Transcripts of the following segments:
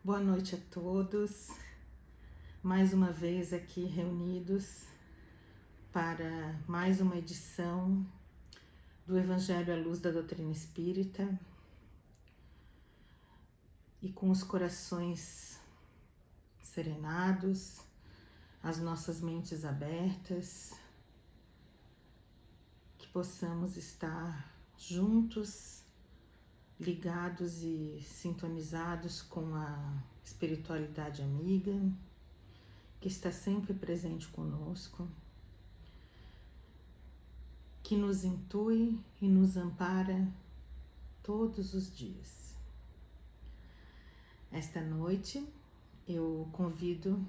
Boa noite a todos, mais uma vez aqui reunidos para mais uma edição do Evangelho à Luz da Doutrina Espírita e com os corações serenados, as nossas mentes abertas, que possamos estar juntos, ligados e sintonizados com a espiritualidade amiga, que está sempre presente conosco, que nos intui e nos ampara todos os dias. Esta noite eu convido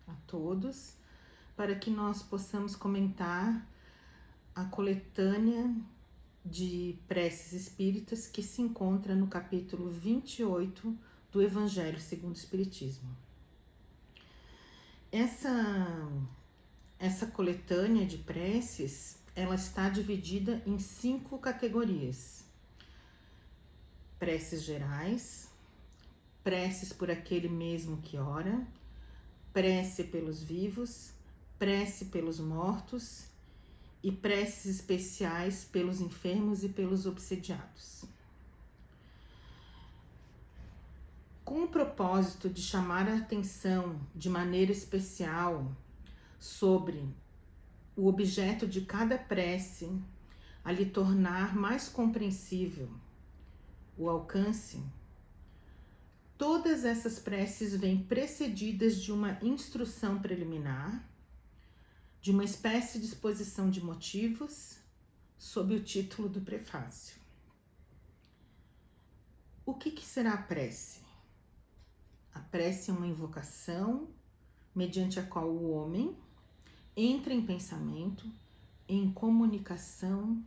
a todos para que nós possamos comentar a coletânea de preces espíritas que se encontra no capítulo 28 do Evangelho segundo o Espiritismo. Essa coletânea de preces, ela está dividida em 5 categorias: preces gerais, preces por aquele mesmo que ora, prece pelos vivos, prece pelos mortos e preces especiais pelos enfermos e pelos obsediados. Com o propósito de chamar a atenção de maneira especial sobre o objeto de cada prece, a lhe tornar mais compreensível o alcance, todas essas preces vêm precedidas de uma instrução preliminar, de uma espécie de exposição de motivos, sob o título do prefácio. O que será a prece? A prece é uma invocação mediante a qual o homem entra em pensamento, em comunicação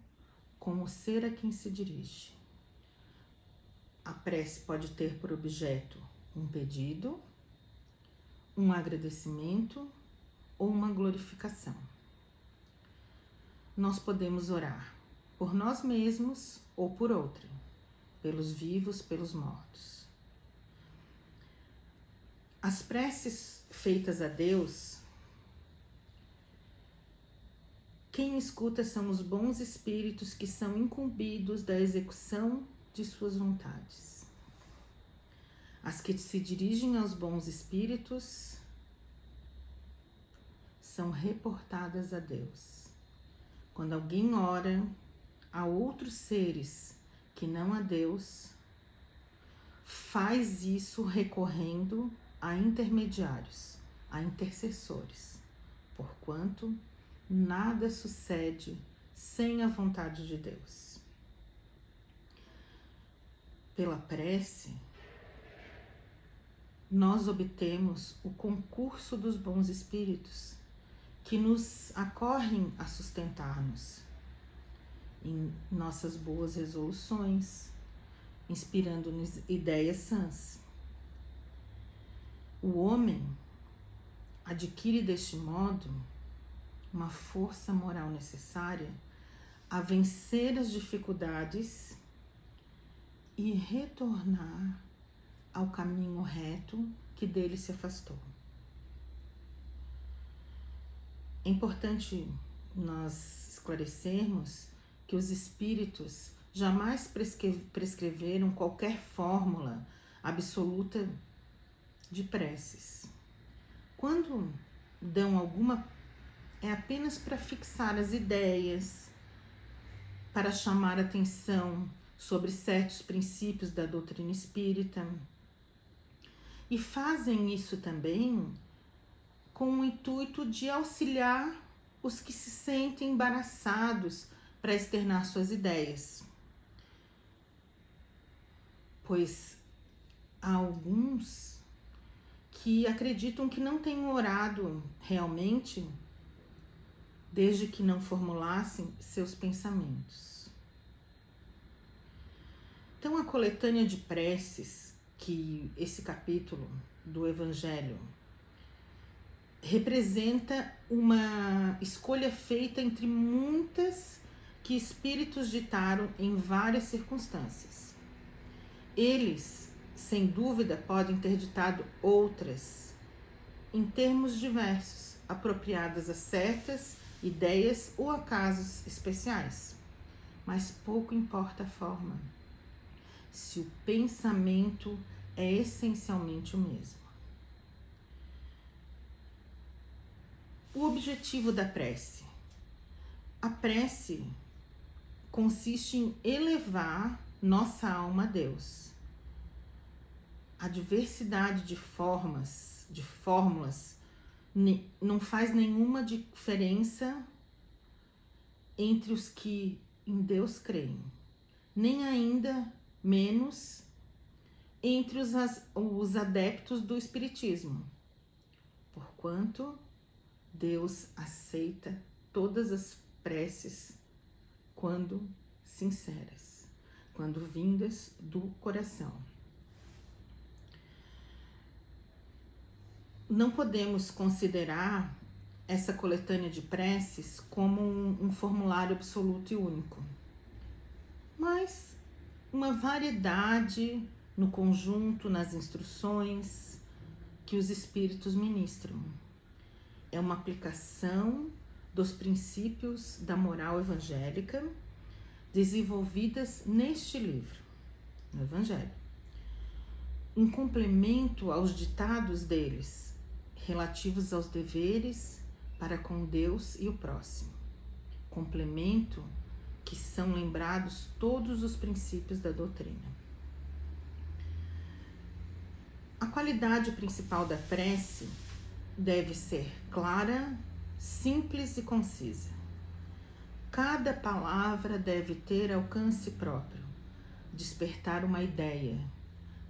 com o ser a quem se dirige. A prece pode ter por objeto um pedido, um agradecimento ou uma glorificação. Nós podemos orar por nós mesmos ou por outrem, pelos vivos, pelos mortos. As preces feitas a Deus, quem escuta são os bons espíritos que são incumbidos da execução de suas vontades. As que se dirigem aos bons espíritos são reportadas a Deus. Quando alguém ora a outros seres que não a Deus, faz isso recorrendo a intermediários, a intercessores, porquanto nada sucede sem a vontade de Deus. Pela prece, nós obtemos o concurso dos bons espíritos, que nos acorrem a sustentar-nos em nossas boas resoluções, inspirando-nos ideias sãs. O homem adquire deste modo uma força moral necessária a vencer as dificuldades e retornar ao caminho reto que dele se afastou. É importante nós esclarecermos que os espíritos jamais prescreveram qualquer fórmula absoluta de preces. Quando dão alguma, é apenas para fixar as ideias, para chamar atenção sobre certos princípios da doutrina espírita. E fazem isso também com o intuito de auxiliar os que se sentem embaraçados para externar suas ideias. Pois há alguns que acreditam que não tenham orado realmente desde que não formulassem seus pensamentos. Então, a coletânea de preces que esse capítulo do Evangelho representa uma escolha feita entre muitas que espíritos ditaram em várias circunstâncias. Eles sem dúvida, podem ter ditado outras, em termos diversos, apropriadas a certas ideias ou a casos especiais. Mas pouco importa a forma, se o pensamento é essencialmente o mesmo. O objetivo da prece. A prece consiste em elevar nossa alma a Deus. A diversidade de fórmulas, não faz nenhuma diferença entre os que em Deus creem, nem ainda menos entre os adeptos do Espiritismo, porquanto Deus aceita todas as preces quando sinceras, quando vindas do coração. Não podemos considerar essa coletânea de preces como um formulário absoluto e único, mas uma variedade no conjunto, nas instruções que os espíritos ministram. É uma aplicação dos princípios da moral evangélica desenvolvidas neste livro, no Evangelho, em complemento aos ditados deles, relativos aos deveres para com Deus e o próximo. Complemento que são lembrados todos os princípios da doutrina. A qualidade principal da prece deve ser clara, simples e concisa. Cada palavra deve ter alcance próprio, despertar uma ideia,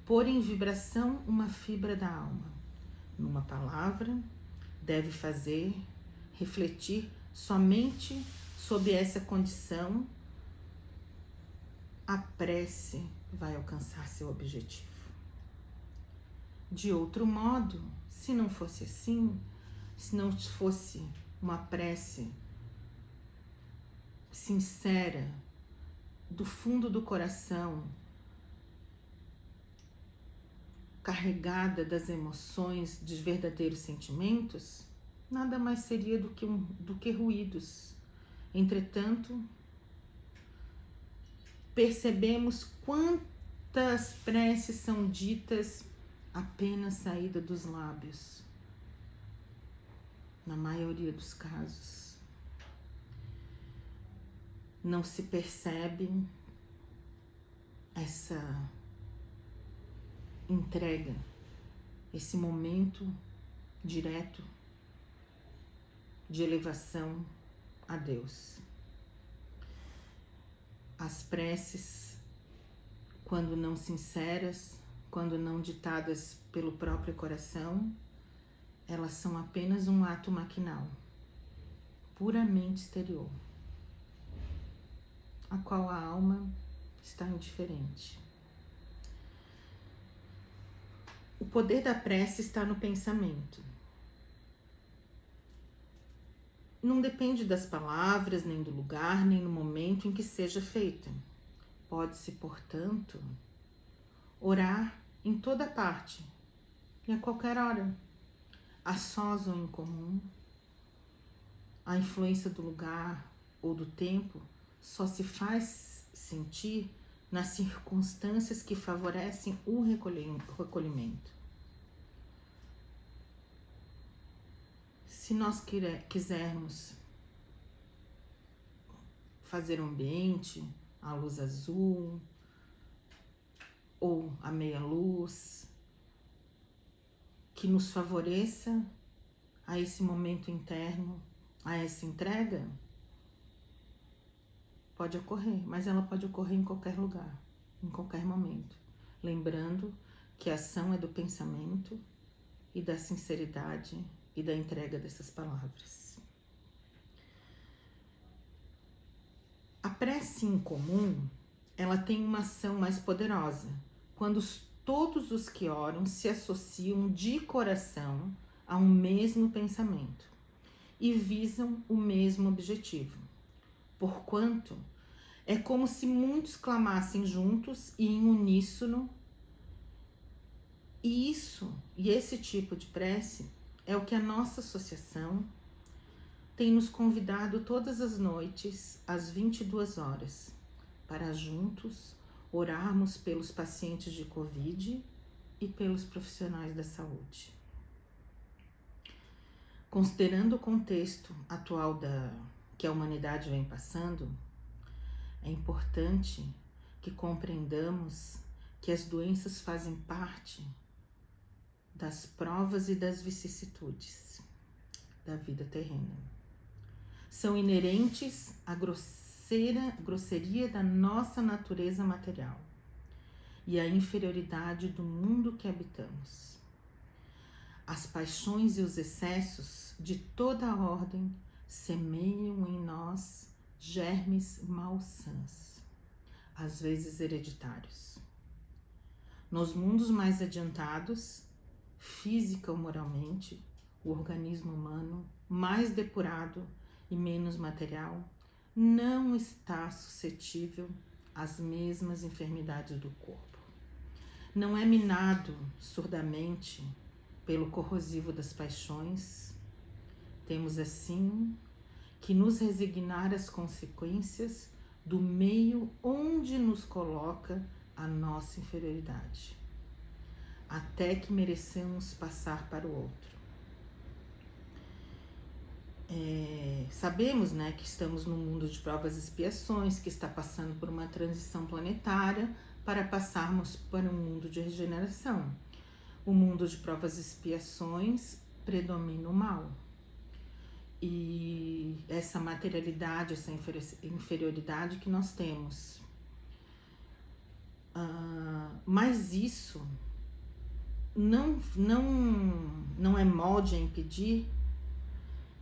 pôr em vibração uma fibra da alma. Numa palavra, deve fazer refletir somente sob essa condição, a prece vai alcançar seu objetivo. De outro modo, se não fosse assim, se não fosse uma prece sincera, do fundo do coração, carregada das emoções, dos verdadeiros sentimentos, nada mais seria do que ruídos. Entretanto, percebemos quantas preces são ditas apenas saída dos lábios, na maioria dos casos. Não se percebe essa entrega, esse momento direto de elevação a Deus. As preces, quando não sinceras, quando não ditadas pelo próprio coração, elas são apenas um ato maquinal, puramente exterior, a qual a alma está indiferente. O poder da prece está no pensamento. Não depende das palavras, nem do lugar, nem no momento em que seja feita. Pode-se, portanto, orar em toda parte e a qualquer hora, a sós ou em comum. A influência do lugar ou do tempo só se faz sentir nas circunstâncias que favorecem o recolhimento. Se nós quisermos fazer um ambiente à luz azul ou à meia luz, que nos favoreça a esse momento interno, a essa entrega, pode ocorrer, mas ela pode ocorrer em qualquer lugar, em qualquer momento. Lembrando que a ação é do pensamento e da sinceridade e da entrega dessas palavras. A prece em comum, ela tem uma ação mais poderosa, quando todos os que oram se associam de coração a um mesmo pensamento e visam o mesmo objetivo. Porquanto, é como se muitos clamassem juntos e em uníssono E esse tipo de prece é o que a nossa associação tem nos convidado todas as noites, às 22 horas, para juntos orarmos pelos pacientes de Covid e pelos profissionais da saúde. Considerando o contexto atual que a humanidade vem passando, é importante que compreendamos que as doenças fazem parte das provas e das vicissitudes da vida terrena. São inerentes à grosseria da nossa natureza material e à inferioridade do mundo que habitamos. As paixões e os excessos de toda a ordem semeiam em nós germes malsãs, às vezes hereditários. Nos mundos mais adiantados, física ou moralmente, o organismo humano, mais depurado e menos material, não está suscetível às mesmas enfermidades do corpo. Não é minado surdamente pelo corrosivo das paixões. Temos, assim, que nos resignar às consequências do meio onde nos coloca a nossa inferioridade, até que mereçamos passar para o outro. Sabemos, né, que estamos num mundo de provas e expiações, que está passando por uma transição planetária para passarmos para um mundo de regeneração. O mundo de provas e expiações predomina o mal. E essa materialidade, essa inferioridade que nós temos. Mas isso não é molde a impedir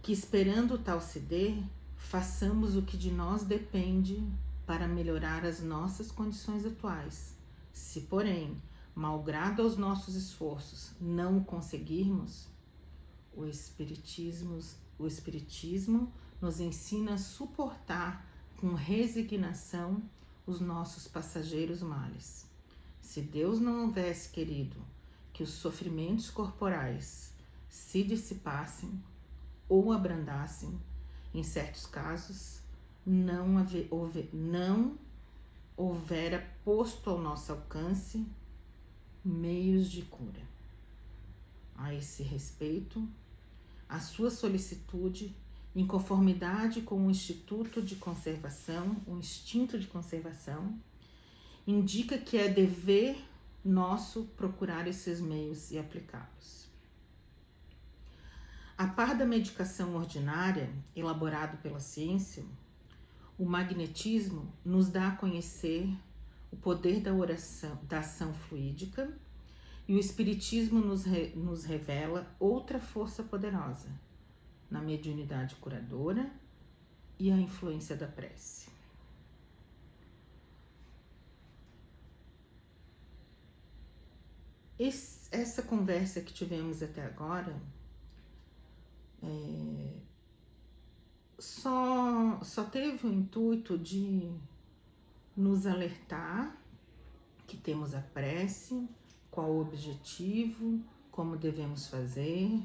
que, esperando o tal se dê, façamos o que de nós depende para melhorar as nossas condições atuais. Se, porém, malgrado aos nossos esforços, não o conseguirmos, o Espiritismo nos ensina a suportar com resignação os nossos passageiros males. Se Deus não houvesse querido que os sofrimentos corporais se dissipassem ou abrandassem, em certos casos, não houvera posto ao nosso alcance meios de cura. A esse respeito, a sua solicitude, em conformidade com o instinto de conservação, indica que é dever nosso procurar esses meios e aplicá-los. A par da medicação ordinária, elaborado pela ciência, o magnetismo nos dá a conhecer o poder da oração, da ação fluídica, e o Espiritismo nos revela outra força poderosa na mediunidade curadora e a influência da prece. Essa conversa que tivemos até agora só teve o intuito de nos alertar que temos a prece, qual o objetivo, como devemos fazer.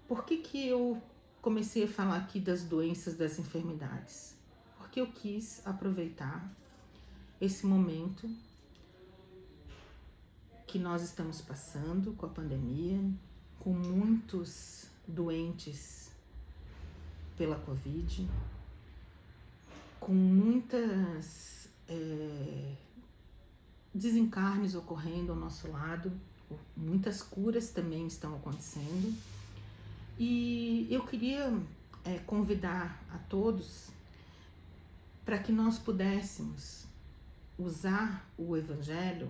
Por que eu comecei a falar aqui das doenças, das enfermidades? Porque eu quis aproveitar esse momento que nós estamos passando com a pandemia, com muitos doentes pela Covid, com muitas desencarnes ocorrendo ao nosso lado, muitas curas também estão acontecendo, e eu queria convidar a todos para que nós pudéssemos usar o Evangelho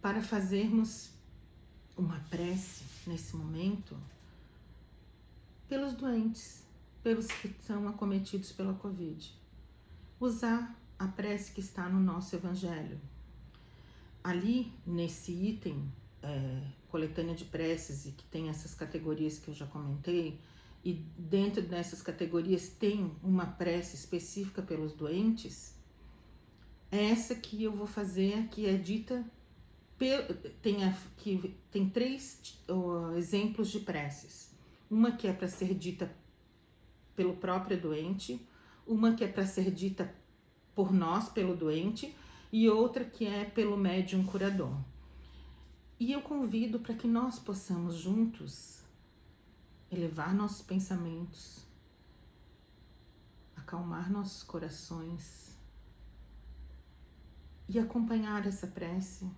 para fazermos uma prece nesse momento pelos doentes, pelos que são acometidos pela Covid. Usar a prece que está no nosso Evangelho. Ali, nesse item, coletânea de preces, e que tem essas categorias que eu já comentei, e dentro dessas categorias tem uma prece específica pelos doentes, Essa que eu vou fazer, que é dita, tem 3 exemplos de preces. Uma que é para ser dita pelo próprio doente, uma que é para ser dita por nós, pelo doente, e outra que é pelo médium curador. E eu convido para que nós possamos juntos elevar nossos pensamentos, acalmar nossos corações e acompanhar essa prece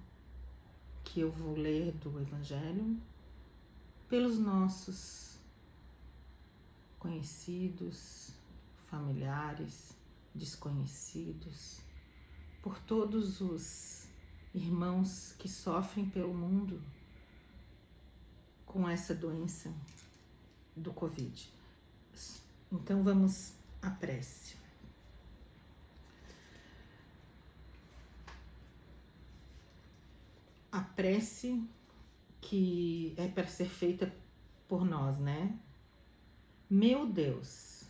que eu vou ler do Evangelho pelos nossos conhecidos, familiares, desconhecidos, por todos os irmãos que sofrem pelo mundo com essa doença do Covid. Então vamos à prece. A prece que é para ser feita por nós, né? Meu Deus,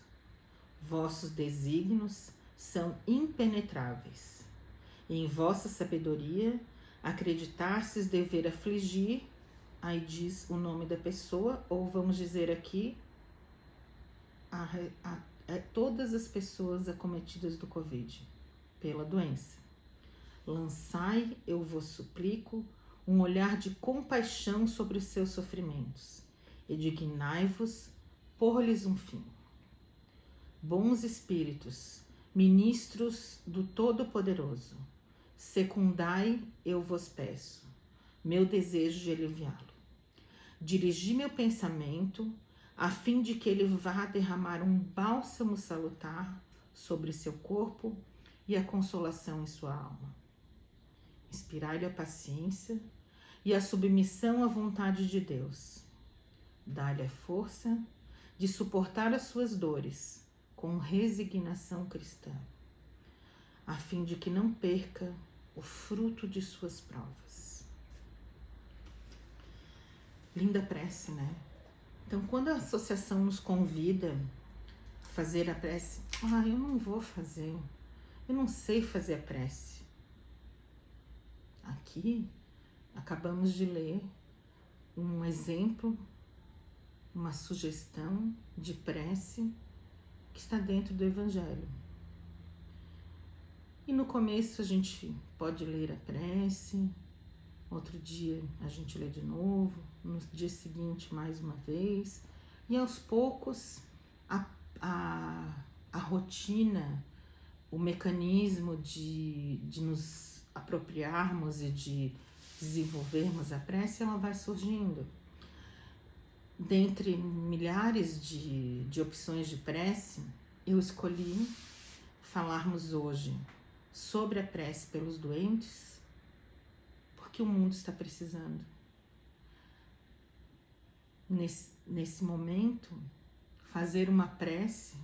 vossos desígnios são impenetráveis. Em vossa sabedoria, acreditastes dever afligir, aí diz o nome da pessoa, ou vamos dizer aqui, todas as pessoas acometidas do Covid, pela doença. Lançai, eu vos suplico, um olhar de compaixão sobre os seus sofrimentos, e dignai-vos pôr-lhes um fim. Bons espíritos, ministros do Todo-Poderoso, secundai, eu vos peço, meu desejo de aliviá-lo. Dirigi meu pensamento, a fim de que ele vá derramar um bálsamo salutar sobre seu corpo e a consolação em sua alma. Inspirai-lhe a paciência e a submissão à vontade de Deus. Dá-lhe a força de suportar as suas dores com resignação cristã, a fim de que não perca o fruto de suas provas. Linda prece, né? Então, quando a associação nos convida a fazer a prece, eu não vou fazer, eu não sei fazer a prece. Aqui, acabamos de ler um exemplo, uma sugestão de prece que está dentro do Evangelho. E no começo a gente pode ler a prece, outro dia a gente lê de novo, no dia seguinte mais uma vez, e aos poucos a rotina, o mecanismo de nos apropriarmos e de desenvolvermos a prece, ela vai surgindo. Dentre milhares de opções de prece, eu escolhi falarmos hoje sobre a prece pelos doentes, porque o mundo está precisando. Nesse momento, fazer uma prece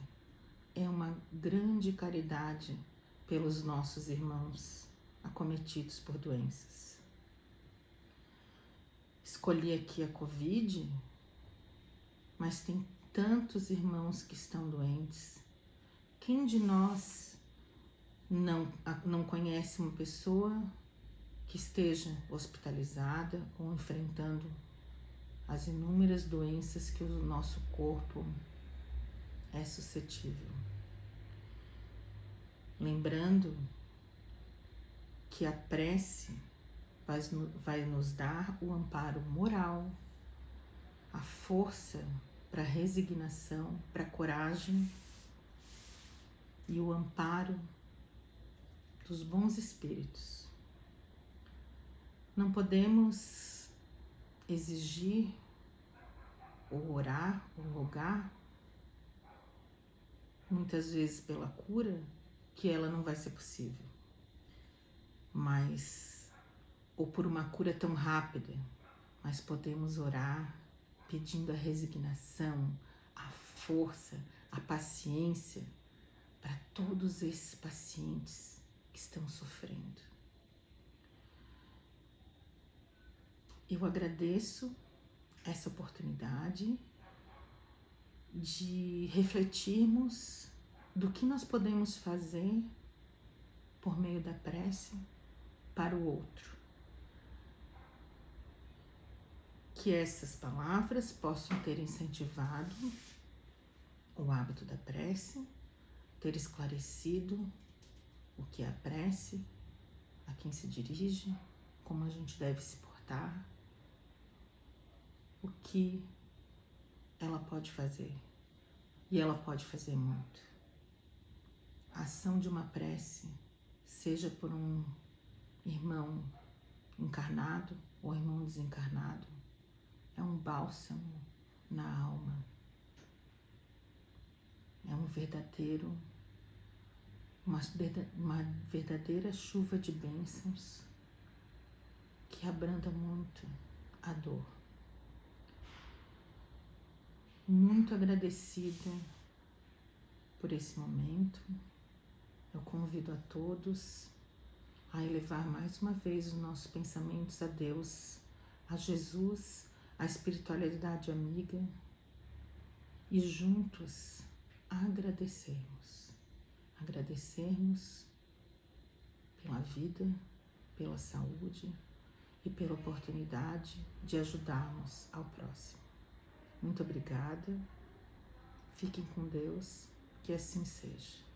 é uma grande caridade pelos nossos irmãos acometidos por doenças. Escolhi aqui a Covid, mas tem tantos irmãos que estão doentes. Quem de nós não conhece uma pessoa que esteja hospitalizada ou enfrentando as inúmeras doenças que o nosso corpo é suscetível? Lembrando que a prece vai nos dar o amparo moral, a força para a resignação, para a coragem e o amparo dos bons espíritos. Não podemos exigir ou orar ou rogar, muitas vezes pela cura, que ela não vai ser possível. Ou por uma cura tão rápida, mas podemos orar pedindo a resignação, a força, a paciência para todos esses pacientes que estão sofrendo. Eu agradeço essa oportunidade de refletirmos do que nós podemos fazer por meio da prece para o outro. Que essas palavras possam ter incentivado o hábito da prece, ter esclarecido o que é a prece, a quem se dirige, como a gente deve se portar, o que ela pode fazer. E ela pode fazer muito. A ação de uma prece, seja por um irmão encarnado ou irmão desencarnado, é um bálsamo na alma. É uma verdadeira chuva de bênçãos que abranda muito a dor. Muito agradecida por esse momento. Eu convido a todos a elevar mais uma vez os nossos pensamentos a Deus, a Jesus, a espiritualidade amiga e juntos agradecermos pela vida, pela saúde e pela oportunidade de ajudarmos ao próximo. Muito obrigada, fiquem com Deus, que assim seja.